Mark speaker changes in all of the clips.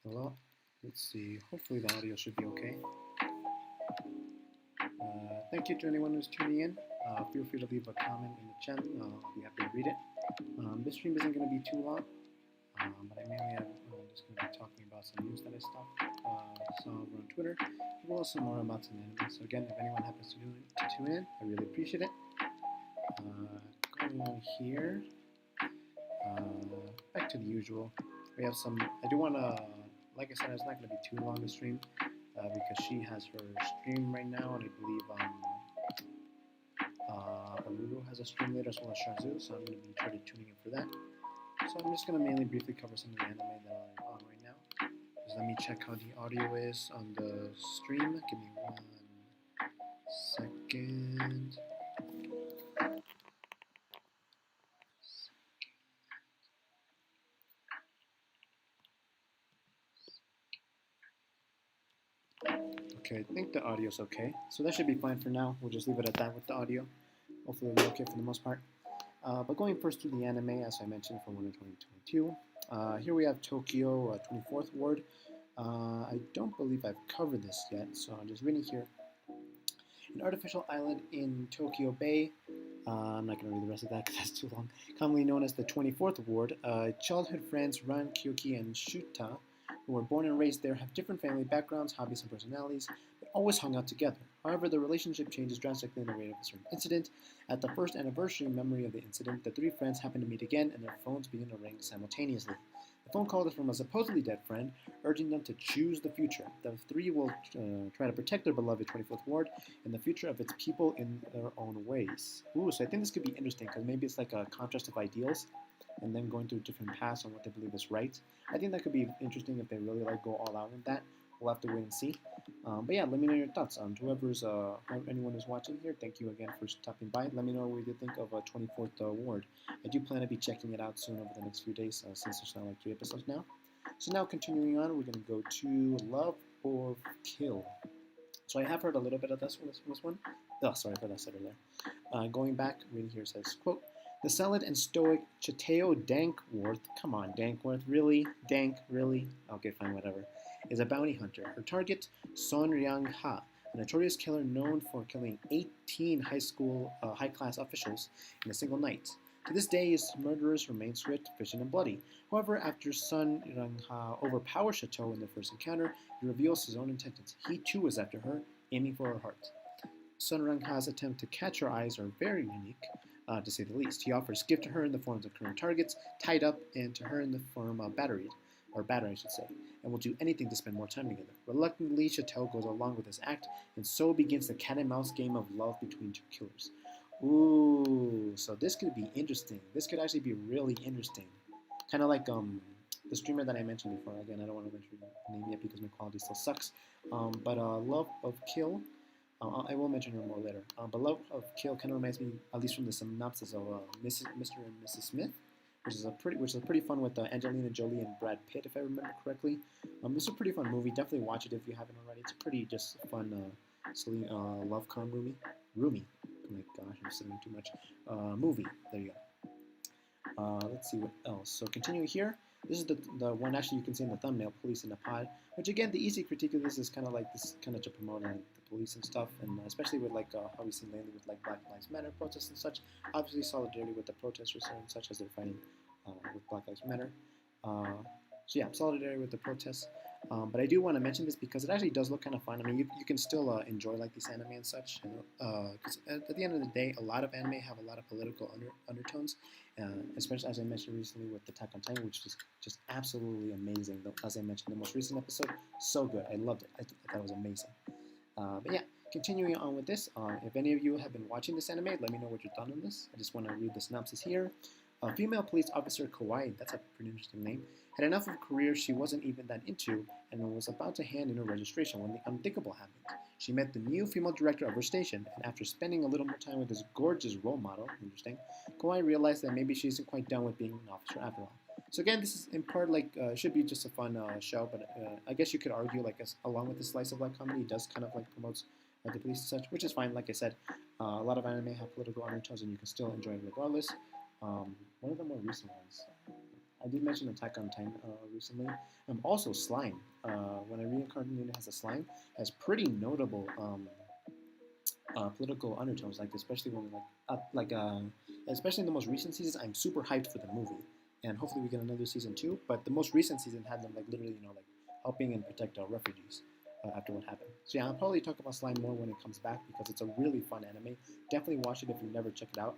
Speaker 1: Hello. Let's see. Hopefully the audio should be okay. Thank you to anyone who's tuning in. Feel free to leave a comment in the channel. I'll be happy to read it. This stream isn't going to be too long, but I mainly am just going to be talking about some news that I saw over on Twitter, as well as some more about some anime. So again, if anyone happens to tune in, I really appreciate it. Going on here, back to the usual. We have some. I do want to, like I said, it's not going to be too long a stream because she has her stream right now, and I believe Aruru has a stream later as well as Shazu, so I'm going to be trying to tuning in for that. So I'm just going to mainly briefly cover some of the anime that I'm on right now. Just let me check how the audio is on the stream. Give me 1 second. Okay, I think the audio is okay. So that should be fine for now. We'll just leave it at that with the audio. Hopefully it'll be okay for the most part. But going first to the anime, as I mentioned, from winter 2022. Here we have Tokyo 24th Ward. I don't believe I've covered this yet, so I'm just reading here. An artificial island in Tokyo Bay. I'm not going to read the rest of that because that's too long. Commonly known as the 24th Ward, childhood friends Ran, Kyoki, and Shuta, who were born and raised there, have different family backgrounds, hobbies, and personalities, but always hung out together. However, the relationship changes drastically in the wake of a certain incident. At the first anniversary memory of the incident, the three friends happen to meet again, and their phones begin to ring simultaneously. The phone call is from a supposedly dead friend, urging them to choose the future. The three will try to protect their beloved 24th Ward and the future of its people in their own ways. Ooh, so I think this could be interesting because maybe it's like a contrast of ideals and then going through different paths on what they believe is right. I think that could be interesting if they really like go all out with that. We'll have to wait and see. But yeah, let me know your thoughts. Anyone who's watching here, thank you again for stopping by. Let me know what you think of 24th Ward. I do plan to be checking it out soon over the next few days since there's now like 3 episodes now. So now continuing on, we're going to go to Love or Kill. So I have heard a little bit of this one. Oh, sorry for that said earlier. Going back, reading here says, quote, the solid and stoic Chiteo Dankworth, come on, Dankworth, really? Dank, really? Okay, fine, whatever, is a bounty hunter. Her target, Son Ryang Ha, a notorious killer known for killing 18 high-class officials in a single night. To this day, his murderers remain swift, efficient, and bloody. However, after Sun Ryang-ha overpowers Chateau in their first encounter, he reveals his own intentions. He too is after her, aiming for her heart. Sun Ryang-ha's attempt to catch her eyes are very unique, to say the least. He offers gift to her in the forms of current targets, tied up, and to her in the form of battery, I should say, and will do anything to spend more time together. Reluctantly, Chateau goes along with this act, and so begins the cat and mouse game of love between two killers. Ooh, so this could be interesting. This could actually be really interesting. Kind of like the streamer that I mentioned before. Again, I don't want to mention the name yet because my quality still sucks. But Love of Kill, I will mention her more later. But Love of Kill kind of reminds me, at least from the synopsis, of Mr. and Mrs. Smith, which is a pretty fun with Angelina Jolie and Brad Pitt, if I remember correctly. This is a pretty fun movie. Definitely watch it if you haven't already. It's a pretty just fun, silly love-com movie. Oh my gosh, I'm saying too much. Movie. There you go. Let's see what else. So continuing here, this is the one actually you can see in the thumbnail, Police in a Pod, which again, the easy critique of this is kind of like this, kind of to promote like the police and stuff, and especially with like how we've seen lately with like Black Lives Matter protests and such. Obviously, solidarity with the protesters and such as they're fighting with Black Lives Matter. So yeah, solidarity with the protests. But I do want to mention this because it actually does look kind of fun. I mean, you can still enjoy like these anime and such. Because at the end of the day, a lot of anime have a lot of political undertones. Especially as I mentioned recently with Attack on Titan, which is just absolutely amazing. As I mentioned, the most recent episode, so good. I loved it. I thought it was amazing. But yeah, continuing on with this, if any of you have been watching this anime, let me know what your thought on this. I just want to read the synopsis here. Female police officer Kawaii, that's a pretty interesting name, had enough of a career she wasn't even that into and was about to hand in her registration when the unthinkable happened. She met the new female director of her station, and after spending a little more time with this gorgeous role model, interesting, Kawaii realized that maybe she isn't quite done with being an officer after all. So again, this is in part like, should be just a fun show, but I guess you could argue like along with the slice of life comedy, it does kind of like promotes the police and such, which is fine. Like I said, a lot of anime have political undertones and you can still enjoy it regardless. One of the more recent ones, I did mention Attack on Titan recently. Also, slime. When a reincarnated has a slime, has pretty notable political undertones. Like especially when especially in the most recent seasons, I'm super hyped for the movie, and hopefully we get another season 2. But the most recent season had them like literally, like helping and protect our refugees after what happened. So yeah, I'll probably talk about slime more when it comes back because it's a really fun anime. Definitely watch it if you never check it out.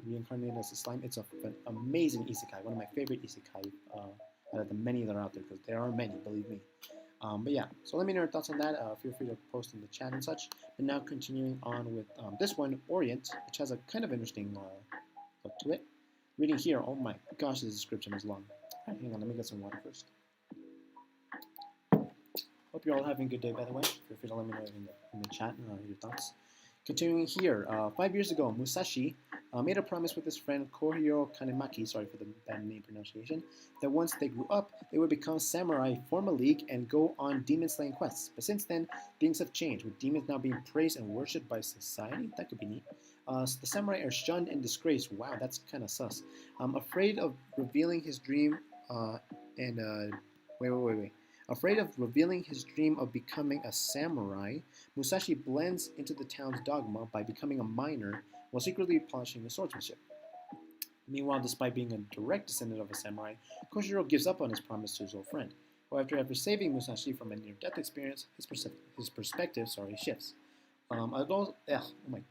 Speaker 1: Reincarnated as a slime. It's an amazing isekai, one of my favorite isekai out of the many that are out there, because there are many, believe me. But yeah, so let me know your thoughts on that. Feel free to post in the chat and such. But now continuing on with this one, Orient, which has a kind of interesting look to it. Reading here, oh my gosh, the description is long. All right, hang on, let me get some water first. Hope you're all having a good day, by the way. Feel free to let me know in the chat your thoughts. Continuing here, 5 years ago, Musashi made a promise with his friend Kohiro Kanemaki, sorry for the bad name pronunciation, that once they grew up, they would become samurai, form a league, and go on demon-slaying quests. But since then, things have changed, with demons now being praised and worshipped by society. That could be neat. So the samurai are shunned and disgraced. Wow, that's kind of sus. Afraid of revealing his dream wait. Afraid of revealing his dream of becoming a samurai, Musashi blends into the town's dogma by becoming a miner while secretly polishing his swordsmanship. Meanwhile, despite being a direct descendant of a samurai, Koshiro gives up on his promise to his old friend. However, after saving Musashi from a near-death experience, his perspective shifts. Oh my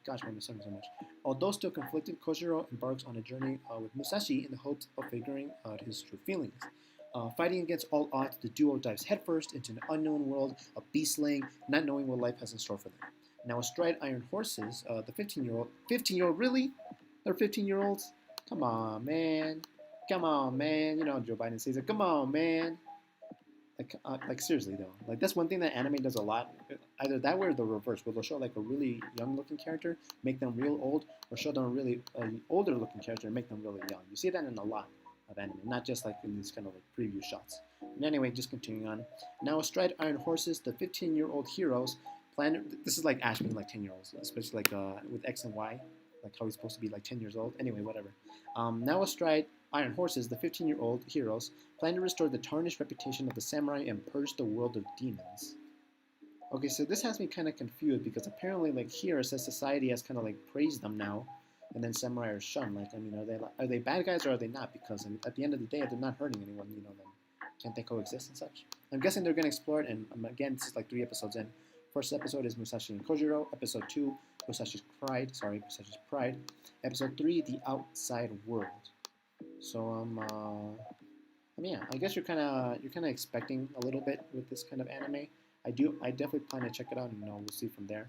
Speaker 1: gosh, why am I saying so much? Although still conflicted, Koshiro embarks on a journey with Musashi in the hopes of figuring out his true feelings. Fighting against all odds, the duo dives headfirst into an unknown world of beast slaying, not knowing what life has in store for them. Now, astride iron horses, the 15-year-old, really? They're 15-year-olds? Come on, man. You know Joe Biden says it. Come on, man. Like seriously though, like that's one thing that anime does a lot. Either that way or the reverse, where they'll show like a really young-looking character, make them real old, or show them a really older-looking character and make them really young. You see that in a lot of anime, not just like in these kind of like preview shots. And anyway, just continuing on. Now, astride iron horses, the 15-year-old heroes plan. This is like Ash being like 10-year-olds, especially like with X and Y, like how he's supposed to be like 10 years old. Anyway, whatever. Now, astride iron horses, the 15-year-old heroes plan to restore the tarnished reputation of the samurai and purge the world of demons. Okay, so this has me kind of confused because apparently, like here, it says society has kind of like praised them now, and then samurai are shunned. Like, I mean, are they bad guys or are they not? Because at the end of the day, they're not hurting anyone. Then can't they coexist and such? I'm guessing they're gonna explore it. And again, this is like 3 episodes in. First episode is Musashi and Kojiro. Episode 2, Musashi's Pride. Episode 3, The Outside World. So yeah, I guess you're kind of expecting a little bit with this kind of anime. I definitely plan to check it out, and we'll see from there.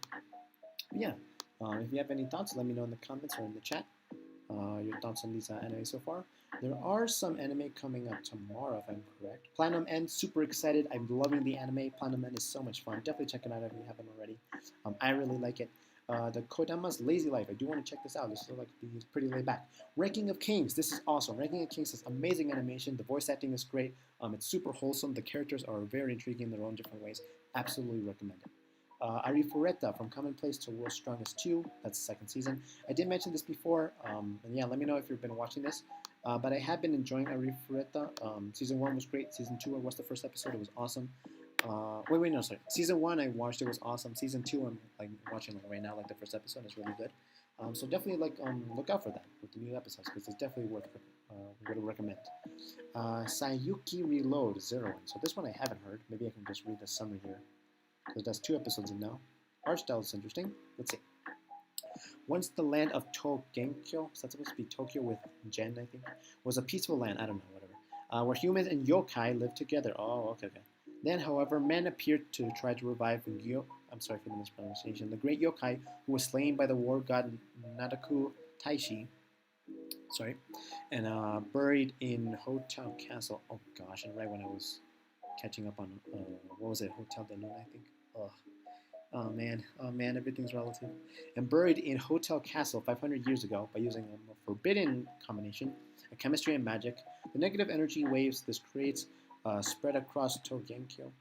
Speaker 1: But yeah, if you have any thoughts, let me know in the comments or in the chat. Your thoughts on these anime so far. There are some anime coming up tomorrow, if I'm correct. Platinum End, super excited. I'm loving the anime. Platinum End is so much fun. Definitely check it out if you haven't already. I really like it. The Kodama's Lazy Life. I do want to check this out. This looks like it's pretty laid back. Ranking of Kings. This is awesome. Ranking of Kings has amazing animation. The voice acting is great. It's super wholesome. The characters are very intriguing in their own different ways. Absolutely recommend it. Arifureta, From Commonplace to World's Strongest 2. That's the 2nd season. I did mention this before. And yeah, let me know if you've been watching this. But I have been enjoying Arifureta. Season 1 was great. Season 2, I watched the first episode. It was awesome. No, sorry. Season 1 I watched, it was awesome. Season 2 I'm like watching right now, like the first episode is really good. So definitely look out for that with the new episodes because it's definitely would recommend. Sayuki Reload 01. So this one I haven't heard. Maybe I can just read the summary here because that's 2 episodes in now. Art style is interesting. Let's see. Once the land of Togenkyo, is that supposed to be Tokyo with Gen, I think, was a peaceful land. I don't know, whatever. Where humans and yokai lived together. Oh, okay. Then, however, men appeared to try to revive I'm sorry for the mispronunciation, the great yokai who was slain by the war god Nadaku Taishi, and buried in Hotel Castle. Oh gosh, and right when I was catching up on, what was it, Hotel de Luna, I think? Oh man, everything's relative. And buried in Hotel Castle 500 years ago by using a forbidden combination of chemistry and magic. The negative energy waves this creates spread across Togenkyo,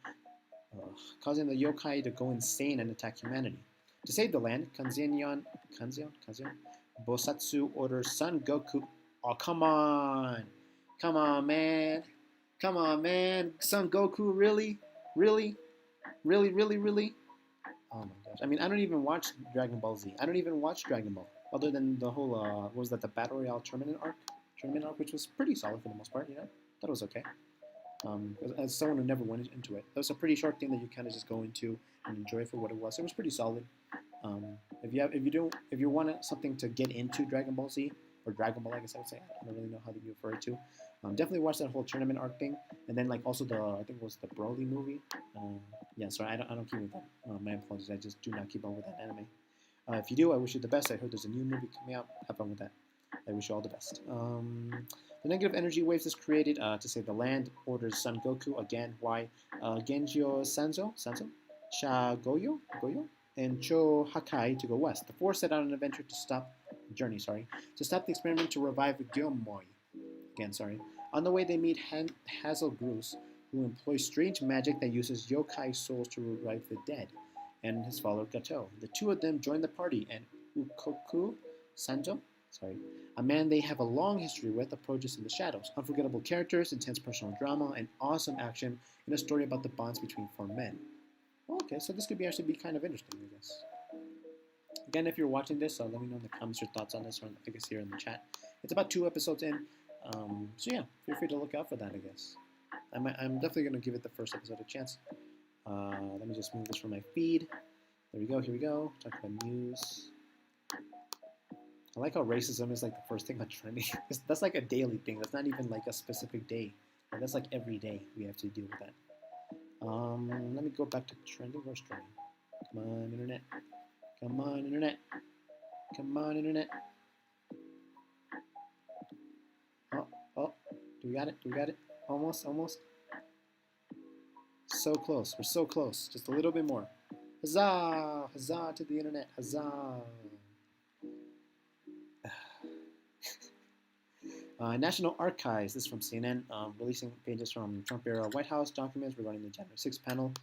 Speaker 1: causing the yokai to go insane and attack humanity. To save the land, Kanzeon Bosatsu orders Son Goku. Oh, come on! Come on, man. Come on, man. Son Goku, really? Really? Really, really, really? Oh my gosh. I mean, I don't even watch Dragon Ball Z. I don't even watch Dragon Ball. Other than the whole, what was that, the Battle Royale tournament arc? Tournament arc, which was pretty solid for the most part, you know? Thought it was okay. As someone who never went into it, it was a pretty short thing that you kind of just go into and enjoy for what it was. It was pretty solid. If you want something to get into Dragon Ball Z or Dragon Ball, I guess I would say, I don't really know how to refer it to. Definitely watch that whole tournament arc thing, and then like also I think it was the Broly movie. Yeah, sorry, I don't keep with that. My apologies, I just do not keep up with that anime. If you do, I wish you the best. I heard there's a new movie coming out. Have fun with that. I wish you all the best. The negative energy waves is created to save the land. Orders Son Goku again. Why? Genjio Sanzo, Goyo, and Cho Hakai to go west. The four set out on an adventure to stop to stop the experiment to revive Gyomoy. Again, sorry. On the way, they meet Hazel Groose, who employs strange magic that uses yokai souls to revive the dead, and his follower Gato. The two of them join the party, and Ukoku Sanjo, a man they have a long history with, approaches in the shadows. Unforgettable characters, intense personal drama, and awesome action in a story about the bonds between four men. Okay, so this could actually be kind of interesting, I guess. Again, if you're watching this, let me know in the comments your thoughts on this, or I guess here in the chat. It's about 2 episodes in, so yeah, feel free to look out for that, I guess. I'm definitely going to give it the first episode a chance. Let me just move this from my feed. There we go, here we go. Talk about news. I like how racism is like the first thing on trending. That's like a daily thing. That's not even like a specific day. Like, that's like every day we have to deal with that. Let me go back to trending. Where's trending? Come on, internet. Come on, internet. Come on, internet. Oh, do we got it? Do we got it? Almost. So close. We're so close. Just a little bit more. Huzzah! Huzzah to the internet. Huzzah! National Archives, this is from CNN, releasing pages from Trump-era White House documents regarding the January 6th panel.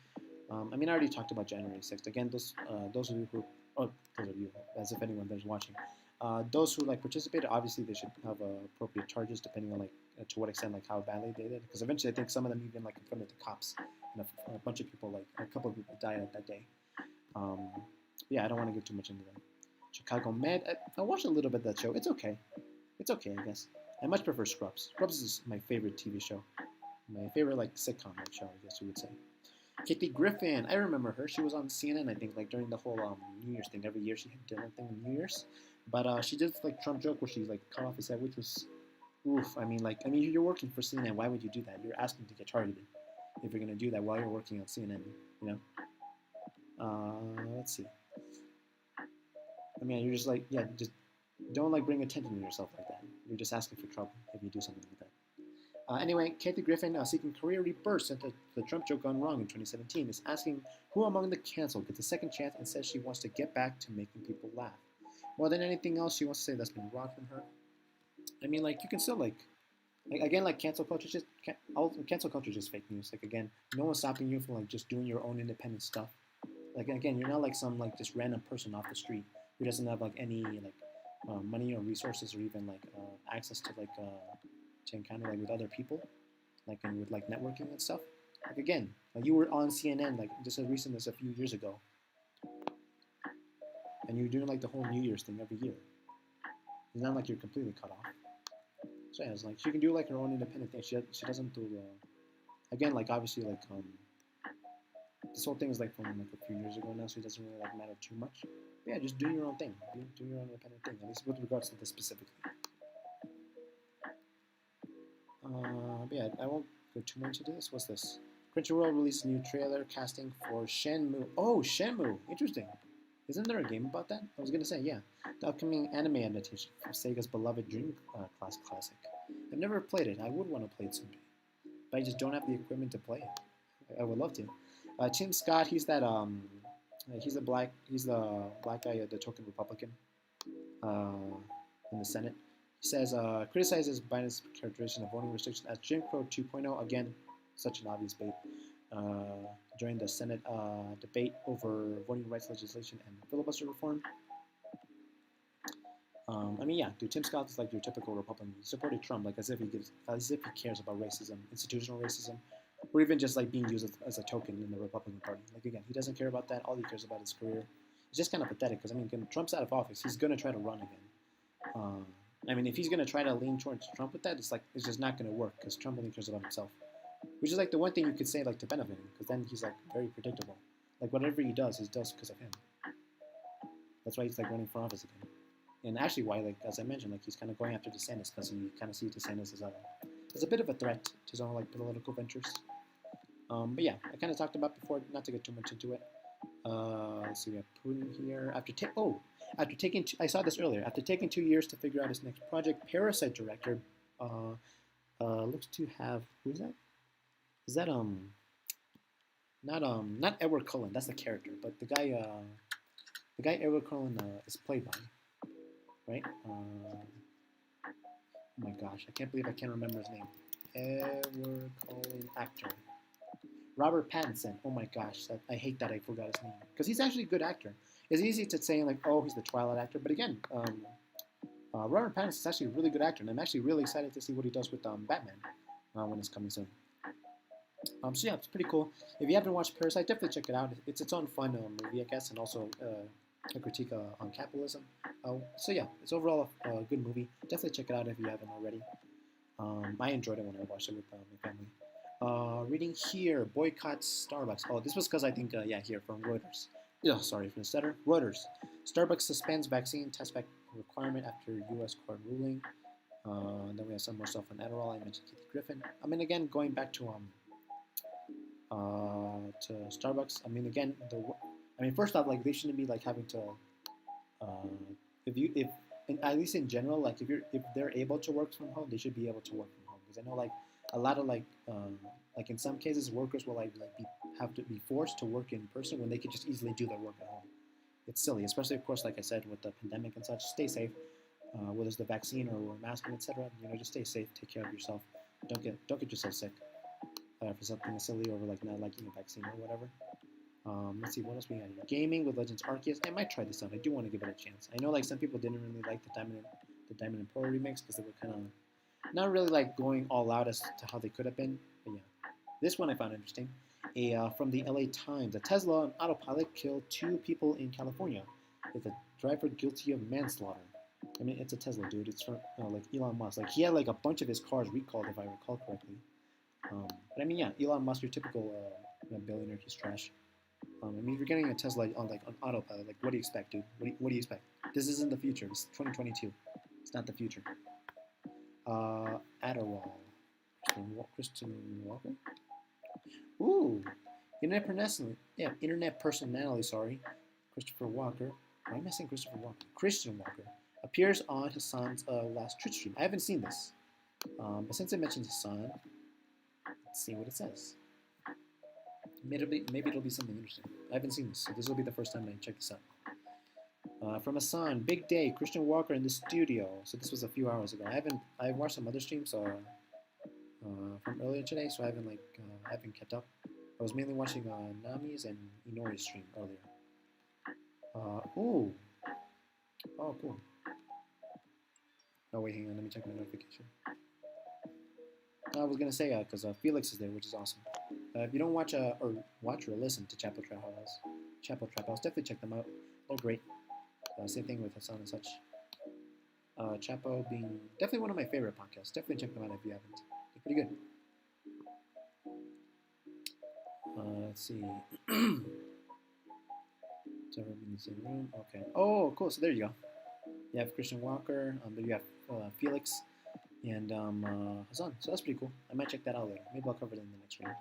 Speaker 1: I mean, I already talked about January 6th. Again, those of you who, those of you, as if anyone there's watching, those who like participated, obviously they should have appropriate charges depending on like to what extent, like how badly they did. Because eventually, I think some of them even like confronted the cops, and a bunch of people, like a couple of people, died that day. Yeah, I don't want to get too much into that. Chicago Med, I watched a little bit of that show. It's okay. It's okay, I guess. I much prefer Scrubs. Scrubs is my favorite TV show. My favorite like sitcom like show, I guess you would say. Kathy Griffin, I remember her. She was on CNN, I think, like during the whole New Year's thing. Every year she had dinner thing on New Year's. But she did like Trump joke where she like cut off his head, which was oof. I mean, you're working for CNN. Why would you do that? You're asking to get targeted if you're gonna do that while you're working on CNN. You know. Let's see. I mean, you're just like just don't like bring attention to yourself like that. You're just asking for trouble if you do something like that. Anyway, Kathy Griffin, seeking career rebirth since the Trump joke gone wrong in 2017, is asking who among the canceled gets a second chance and says she wants to get back to making people laugh. More than anything else, she wants to say that's been wrong from her. I mean, like, you can still, like again, like, cancel culture is just fake news. Like, again, no one's stopping you from, like, just doing your own independent stuff. Like, again, you're not, like, some, like, just random person off the street who doesn't have, like, any, like, money or resources or even, like, access to, like, to encounter like with other people, like and with like networking and stuff. Like again, like you were on CNN like just as recent as a few years ago, and you're doing like the whole New Year's thing every year. It's not like you're completely cut off. So yeah, it's like she can do like her own independent thing. She doesn't do again like obviously like this whole thing is like from like a few years ago now, so it doesn't really like matter too much. But yeah, just do your own thing. Do your own independent thing. At least with regards to this specifically. But yeah, I won't go too much into this. What's this? Crunchyroll released a new trailer casting for Shenmue. Oh, Shenmue! Interesting. Isn't there a game about that? I was gonna say, yeah. The upcoming anime adaptation of Sega's beloved Dream classic. I've never played it. I would want to play it someday, but I just don't have the equipment to play it. I would love to. Tim Scott, he's the black guy, the token Republican, in the Senate. He says, criticizes Biden's characterization of voting restrictions as Jim Crow 2.0. Again, such an obvious bait. During the Senate debate over voting rights legislation and filibuster reform. I mean, yeah, dude, Tim Scott is like your typical Republican. He supported Trump, like as if he cares about racism, institutional racism, or even just like being used as a token in the Republican Party. Like again, he doesn't care about that. All he cares about is career. It's just kind of pathetic because I mean, when Trump's out of office, he's gonna try to run again. I mean, if he's gonna try to lean towards Trump with that, it's just not gonna work because Trump only cares about himself, which is like the one thing you could say like to benefit him because then he's like very predictable. Like whatever he does because of him. That's why he's like running for office again. And actually, why, like as I mentioned, like he's kind of going after DeSantis because he kind of sees DeSantis as a bit of a threat to his own like political ventures. But yeah, I kind of talked about before, not to get too much into it. Let's see, we have Putin here. After taking, I saw this earlier. After taking 2 years to figure out his next project, Parasite director looks to have who is that? Is that not Edward Cullen? That's the character, but the guy Edward Cullen is played by, right? Oh my gosh, I can't believe I can't remember his name. Edward Cullen actor. Robert Pattinson. Oh my gosh, I hate that I forgot his name because he's actually a good actor. It's easy to say like, oh, he's the Twilight actor, but again, Robert Pattinson is actually a really good actor, and I'm actually really excited to see what he does with Batman when it's coming soon. So yeah, it's pretty cool. If you haven't watched Parasite, definitely check it out. It's its own fun movie, I guess, and also a critique on capitalism. So yeah, it's overall a good movie. Definitely check it out if you haven't already. I enjoyed it when I watched it with my family. Reading here, boycotts Starbucks. Oh, this was because I think, yeah, here from Reuters. Yeah, sorry for the stutter. Reuters. Starbucks suspends vaccine test back requirement after U.S. court ruling. Then we have some more stuff on Adderall. I mentioned Kathy Griffin. I mean, again, going back to Starbucks. I mean, again, first off, like they shouldn't be like having to, uh, if at least in general, like if they're able to work from home, they should be able to work from home because I know like a lot of like in some cases workers will have to be forced to work in person when they could just easily do their work at home. It's silly, especially of course, like I said, with the pandemic and such. Stay safe, whether it's the vaccine or masking, etc. You know, just stay safe, take care of yourself. Don't get yourself sick for something silly or like not liking a vaccine or whatever. Let's see what else we got here. Gaming with Legends Arceus. I might try this out. I do want to give it a chance. I know like some people didn't really like the Diamond and Pearl remix because they were kind of not really like going all out as to how they could have been. But yeah, this one I found interesting. From the LA Times, a Tesla on autopilot killed 2 people in California. With a driver guilty of manslaughter. I mean, it's a Tesla, dude. It's from like Elon Musk. Like he had like a bunch of his cars recalled, if I recall correctly. But I mean, yeah, Elon Musk, your typical billionaire, he's trash. I mean, if you're getting a Tesla on autopilot, like what do you expect, dude? What do you expect? This isn't the future. It's 2022. It's not the future. Adderall. Kristen Walker. Ooh, internet personality. Sorry, Christopher Walker. Why am I saying Christopher Walker? Christian Walker appears on Hassan's last Twitch stream. I haven't seen this, but since it mentions Hassan, let's see what it says. Maybe it'll be something interesting. I haven't seen this, so this will be the first time I check this out. From Hassan, big day, Christian Walker in the studio. So this was a few hours ago. I watched some other streams from earlier today, so I haven't kept up. I was mainly watching Nami's and Inori's stream earlier. Ooh. Oh, cool. Oh wait, hang on. Let me check my notification. I was gonna say because Felix is there, which is awesome. If you don't watch or listen to Chapel Trap House, definitely check them out. They're great. Same thing with Hassan and such. Chapo being definitely one of my favorite podcasts. Definitely check them out if you haven't. They're pretty good. Let's see. It's ever been in the same room. Okay. Oh, cool. So there you go. You have Christian Walker. Then you have Felix and Hassan. So that's pretty cool. I might check that out later. Maybe I'll cover it in the next room.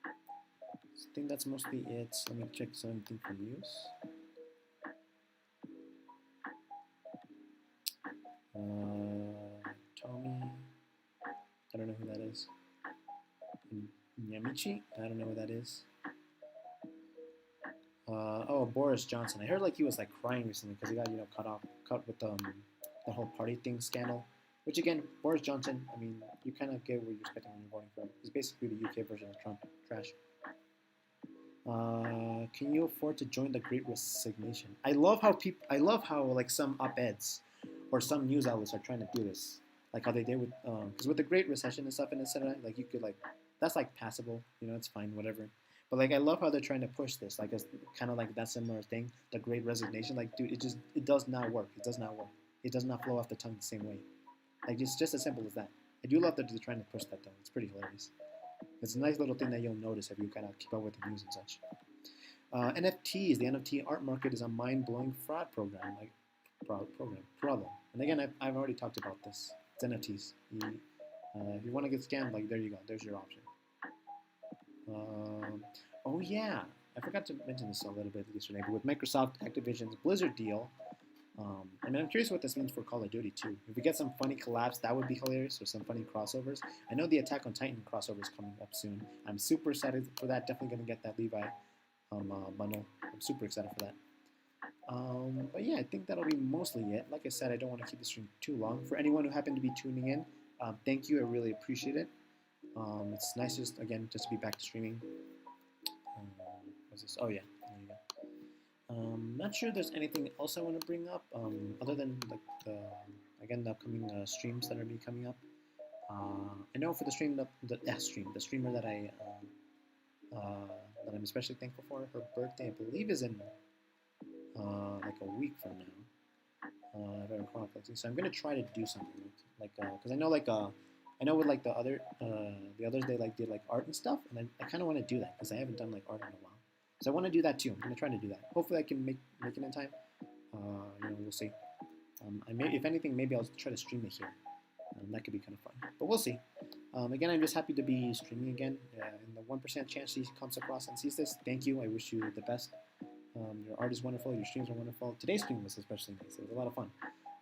Speaker 1: I think that's mostly it. Let me check something from news. Tommy. I don't know who that is. Yamichi. I don't know who that is. Oh, Boris Johnson. I heard like he was like crying recently because he got caught with the whole party thing scandal. Which again, Boris Johnson. I mean, you kind of get what you're expecting when you're voting for him. He's basically the UK version of Trump. Trash. Can you afford to join the Great Resignation? I love how people. I love how like some op-eds or some news outlets are trying to do this, like how they did with because with the Great Recession and stuff and etc. Like you could like that's like passable, you know, it's fine, whatever. But like I love how they're trying to push this, like it's kind of like that similar thing, the Great Resignation. Like, dude, it does not work. It does not work. It does not flow off the tongue the same way. Like it's just as simple as that. I do love that they're trying to push that though. It's pretty hilarious. It's a nice little thing that you'll notice if you kind of keep up with the news and such. NFTs, the NFT art market is a mind-blowing fraud program, like problem. And again, I've already talked about this. It's NFTs. If you want to get scammed, like there you go. There's your option. Oh yeah, I forgot to mention this a little bit yesterday, but with Microsoft Activision's Blizzard deal, I mean, I'm curious what this means for Call of Duty too. If we get some funny collabs, that would be hilarious, or some funny crossovers. I know the Attack on Titan crossover is coming up soon. I'm super excited for that. Definitely gonna get that Levi bundle. I'm super excited for that. But yeah, I think that'll be mostly it. Like I said, I don't want to keep the stream too long. For anyone who happened to be tuning in, thank you. I really appreciate it. It's nice just again just to be back to streaming. What's this? Oh yeah, there you go. Not sure there's anything else I want to bring up other than like the upcoming streams that are be coming up. I know for the stream the streamer that I'm especially thankful for, her birthday I believe is in like a week from now. If I recall correctly, so I'm gonna try to do something like because I know I know with like the others they like did like art and stuff, and I kind of want to do that because I haven't done like art in a while. So I want to do that too. I'm gonna try to do that. Hopefully I can make it in time. You know, we'll see. I may, if anything, maybe I'll try to stream it here. That could be kind of fun, but we'll see. Again, I'm just happy to be streaming again. In the 1% chance he comes across and sees this, thank you. I wish you the best. Your art is wonderful. Your streams are wonderful. Today's stream was especially nice. It was a lot of fun.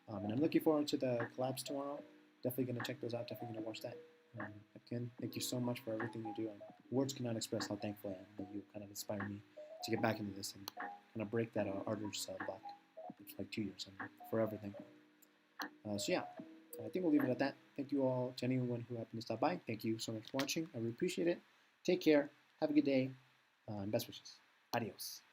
Speaker 1: And I'm looking forward to the collabs tomorrow. Definitely going to check those out. Definitely going to watch that. Again, thank you so much for everything you do. Words cannot express how thankful I am that you kind of inspire me to get back into this and kind of break that artist block. It's like 2 years. I'm forever thankful. So yeah, I think we'll leave it at that. Thank you all to anyone who happened to stop by. Thank you so much for watching. I really appreciate it. Take care. Have a good day. And best wishes. Adios.